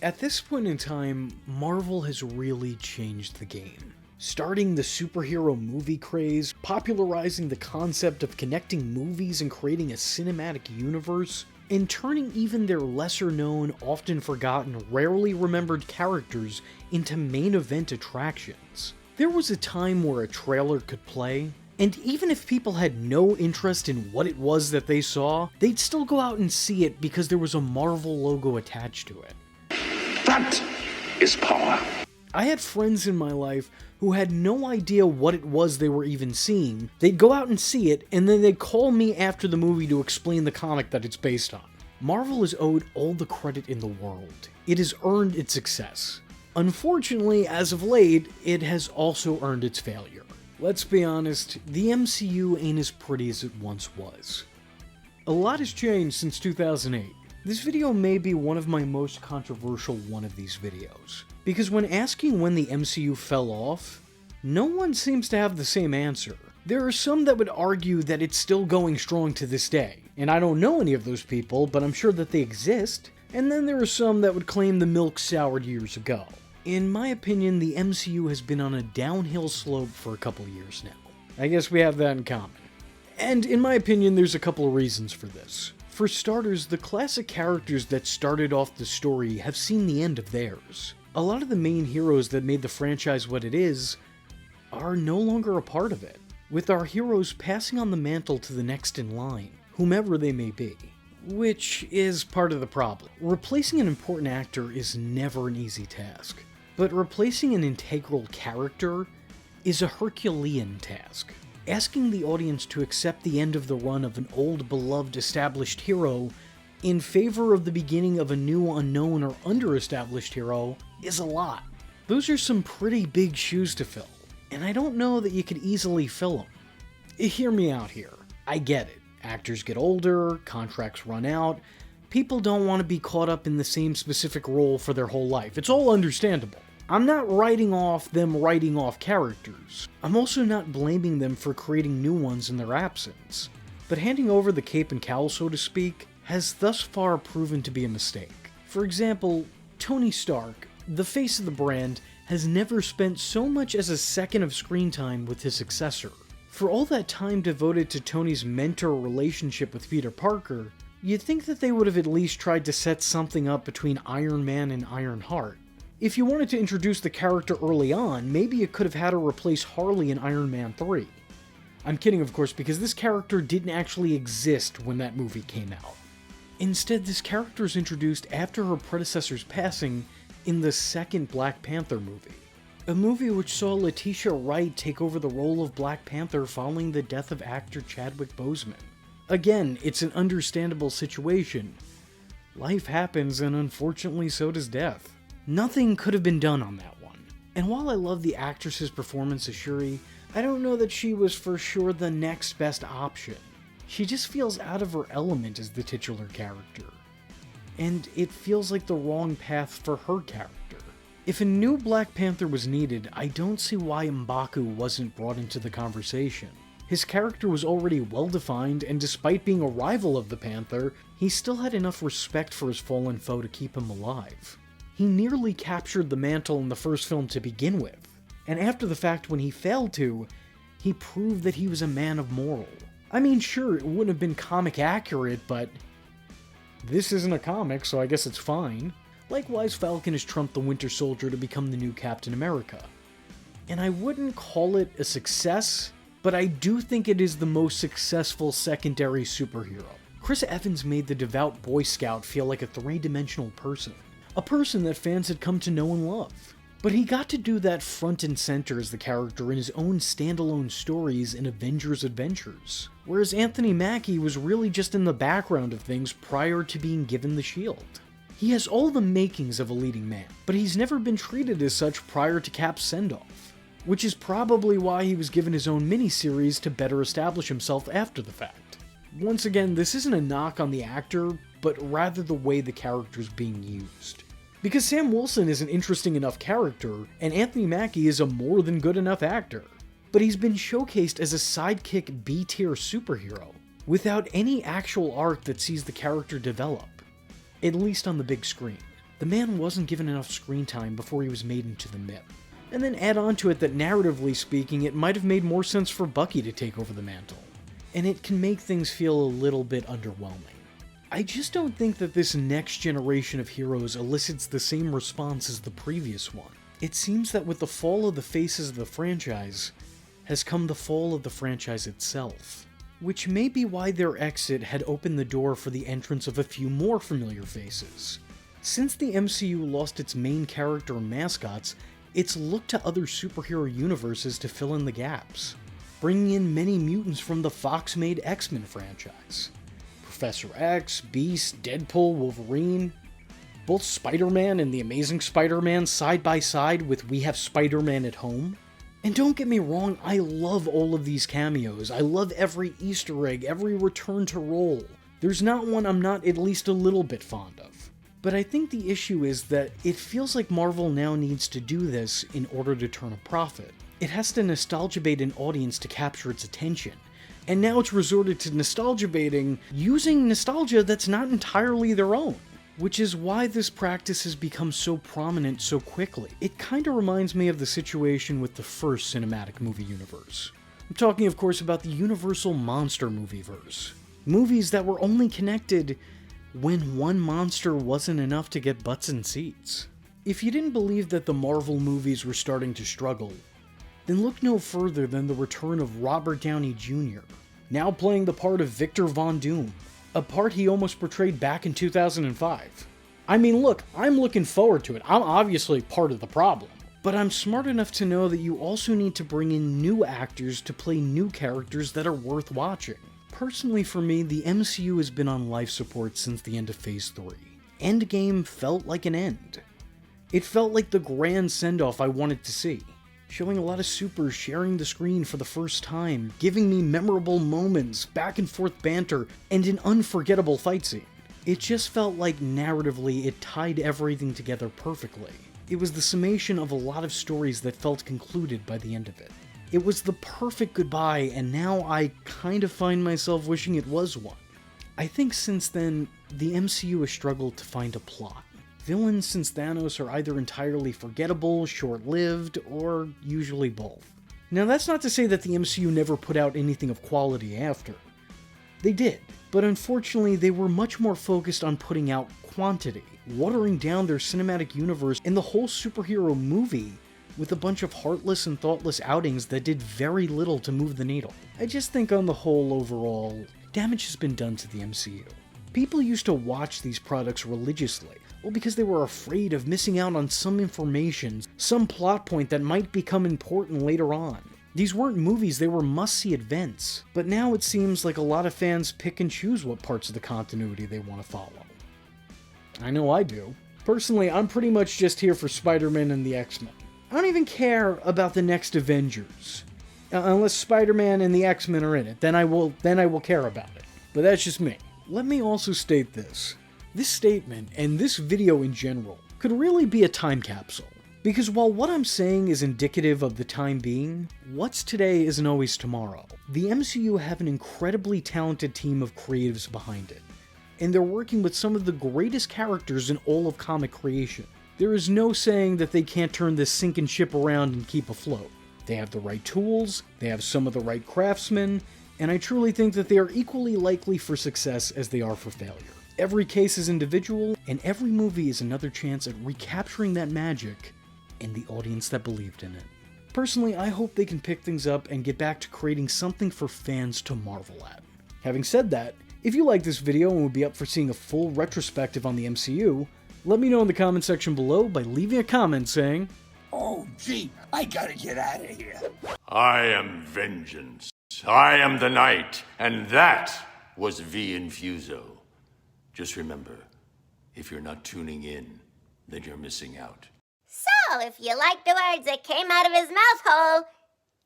At this point in time, Marvel has really changed the game. Starting the superhero movie craze, popularizing the concept of connecting movies and creating a cinematic universe, and turning even their lesser-known, often forgotten, rarely remembered characters into main event attractions. There was a time where a trailer could play, and even if people had no interest in what it was that they saw, they'd still go out and see it because there was a Marvel logo attached to it. That is power. I had friends in my life who had no idea what it was they were even seeing. They'd go out and see it, and then they'd call me after the movie to explain the comic that it's based on. Marvel is owed all the credit in the world. It has earned its success. Unfortunately, as of late, it has also earned its failure. Let's be honest, the MCU ain't as pretty as it once was. A lot has changed since 2008. This video may be one of my most controversial one of these videos, because when asking when the MCU fell off, no one seems to have the same answer. There are some that would argue that it's still going strong to this day, and I don't know any of those people, but I'm sure that they exist, and then there are some that would claim the milk soured years ago. In my opinion, the MCU has been on a downhill slope for a couple years now. I guess we have that in common. And in my opinion, there's a couple of reasons for this. For starters, the classic characters that started off the story have seen the end of theirs. A lot of the main heroes that made the franchise what it is are no longer a part of it, with our heroes passing on the mantle to the next in line, whomever they may be. Which is part of the problem. Replacing an important actor is never an easy task, but replacing an integral character is a Herculean task. Asking the audience to accept the end of the run of an old, beloved, established hero in favor of the beginning of a new, unknown, or under-established hero is a lot. Those are some pretty big shoes to fill, and I don't know that you could easily fill them. Hear me out here. I get it. Actors get older, contracts run out, people don't want to be caught up in the same specific role for their whole life. It's all understandable. I'm not writing off them writing off characters. I'm also not blaming them for creating new ones in their absence. But handing over the cape and cowl, so to speak, has thus far proven to be a mistake. For example, Tony Stark, the face of the brand, has never spent so much as a second of screen time with his successor. For all that time devoted to Tony's mentor relationship with Peter Parker, you'd think that they would have at least tried to set something up between Iron Man and Ironheart. If you wanted to introduce the character early on, maybe you could have had her replace Harley in Iron Man 3. I'm kidding, of course, because this character didn't actually exist when that movie came out. Instead, this character is introduced after her predecessor's passing in the second Black Panther movie. A movie which saw Letitia Wright take over the role of Black Panther following the death of actor Chadwick Boseman. Again, it's an understandable situation. Life happens, and unfortunately so does death. Nothing could have been done on that one. And while I love the actress's performance as Shuri, I don't know that she was for sure the next best option. She just feels out of her element as the titular character. And it feels like the wrong path for her character. If a new Black Panther was needed, I don't see why M'Baku wasn't brought into the conversation. His character was already well-defined, and despite being a rival of the Panther, he still had enough respect for his fallen foe to keep him alive. He nearly captured the mantle in the first film to begin with, and after the fact when he failed to, he proved that he was a man of moral. I mean, sure, it wouldn't have been comic accurate, but this isn't a comic, so I guess it's fine. Likewise, Falcon has trumped the Winter Soldier to become the new Captain America. And I wouldn't call it a success, but I do think it is the most successful secondary superhero. Chris Evans made the devout Boy Scout feel like a three-dimensional person. A person that fans had come to know and love. But he got to do that front and center as the character in his own standalone stories in Avengers Adventures. Whereas Anthony Mackie was really just in the background of things prior to being given the shield. He has all the makings of a leading man, but he's never been treated as such prior to Cap's send-off. Which is probably why he was given his own miniseries to better establish himself after the fact. Once again, this isn't a knock on the actor, but rather the way the character is being used. Because Sam Wilson is an interesting enough character, and Anthony Mackie is a more than good enough actor. But he's been showcased as a sidekick B-tier superhero, without any actual arc that sees the character develop. At least on the big screen. The man wasn't given enough screen time before he was made into the myth. And then add on to it that narratively speaking, it might have made more sense for Bucky to take over the mantle. And it can make things feel a little bit underwhelming. I just don't think that this next generation of heroes elicits the same response as the previous one. It seems that with the fall of the faces of the franchise, has come the fall of the franchise itself. Which may be why their exit had opened the door for the entrance of a few more familiar faces. Since the MCU lost its main character and mascots, it's looked to other superhero universes to fill in the gaps, bringing in many mutants from the Fox-made X-Men franchise. Professor X, Beast, Deadpool, Wolverine, both Spider-Man and The Amazing Spider-Man side by side with We Have Spider-Man at Home. And don't get me wrong, I love all of these cameos. I love every Easter egg, every return to role. There's not one I'm not at least a little bit fond of. But I think the issue is that it feels like Marvel now needs to do this in order to turn a profit. It has to nostalgia bait an audience to capture its attention. And now it's resorted to nostalgia baiting using nostalgia that's not entirely their own. Which is why this practice has become so prominent so quickly. It kinda reminds me of the situation with the first cinematic movie universe. I'm talking of course about the Universal Monster Movieverse. Movies that were only connected when one monster wasn't enough to get butts in seats. If you didn't believe that the Marvel movies were starting to struggle, then look no further than the return of Robert Downey Jr., now playing the part of Victor Von Doom, a part he almost portrayed back in 2005. I mean, look, I'm looking forward to it. I'm obviously part of the problem. But I'm smart enough to know that you also need to bring in new actors to play new characters that are worth watching. Personally for me, the MCU has been on life support since the end of Phase 3. Endgame felt like an end. It felt like the grand send-off I wanted to see. Showing a lot of supers sharing the screen for the first time, giving me memorable moments, back and forth banter, and an unforgettable fight scene. It just felt like narratively it tied everything together perfectly. It was the summation of a lot of stories that felt concluded by the end of it. It was the perfect goodbye, and now I kind of find myself wishing it was one. I think since then, the MCU has struggled to find a plot. Villains since Thanos are either entirely forgettable, short-lived, or usually both. Now that's not to say that the MCU never put out anything of quality after. They did, but unfortunately they were much more focused on putting out quantity, watering down their cinematic universe and the whole superhero movie with a bunch of heartless and thoughtless outings that did very little to move the needle. I just think on the whole, overall, damage has been done to the MCU. People used to watch these products religiously, well, because they were afraid of missing out on some information, some plot point that might become important later on. These weren't movies, they were must-see events. But now it seems like a lot of fans pick and choose what parts of the continuity they want to follow. I know I do. Personally, I'm pretty much just here for Spider-Man and the X-Men. I don't even care about the next Avengers. Unless Spider-Man and the X-Men are in it, then I will care about it. But that's just me. Let me also state this. This statement, and this video in general, could really be a time capsule. Because while what I'm saying is indicative of the time being, what's today isn't always tomorrow. The MCU have an incredibly talented team of creatives behind it. And they're working with some of the greatest characters in all of comic creation. There is no saying that they can't turn this sinking ship around and keep afloat. They have the right tools, they have some of the right craftsmen, and I truly think that they are equally likely for success as they are for failure. Every case is individual, and every movie is another chance at recapturing that magic and the audience that believed in it. Personally, I hope they can pick things up and get back to creating something for fans to marvel at. Having said that, if you like this video and would be up for seeing a full retrospective on the MCU, let me know in the comment section below by leaving a comment saying, "Oh, gee, I gotta get out of here." I am vengeance. I am the night, and that was V Infuso. Just remember, if you're not tuning in, then you're missing out. So, if you like the words that came out of his mouth hole,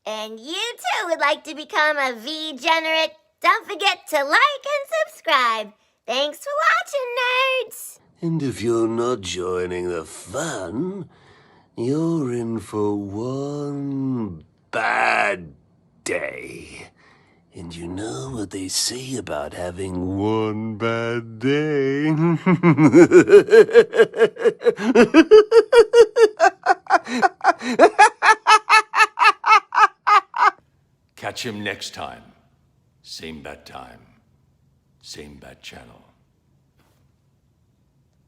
and you too would like to become a V-generate, don't forget to like and subscribe. Thanks for watching, nerds! And if you're not joining the fun, you're in for one bad day. And you know what they say about having one bad day? Catch him next time. Same bat time. Same bat channel.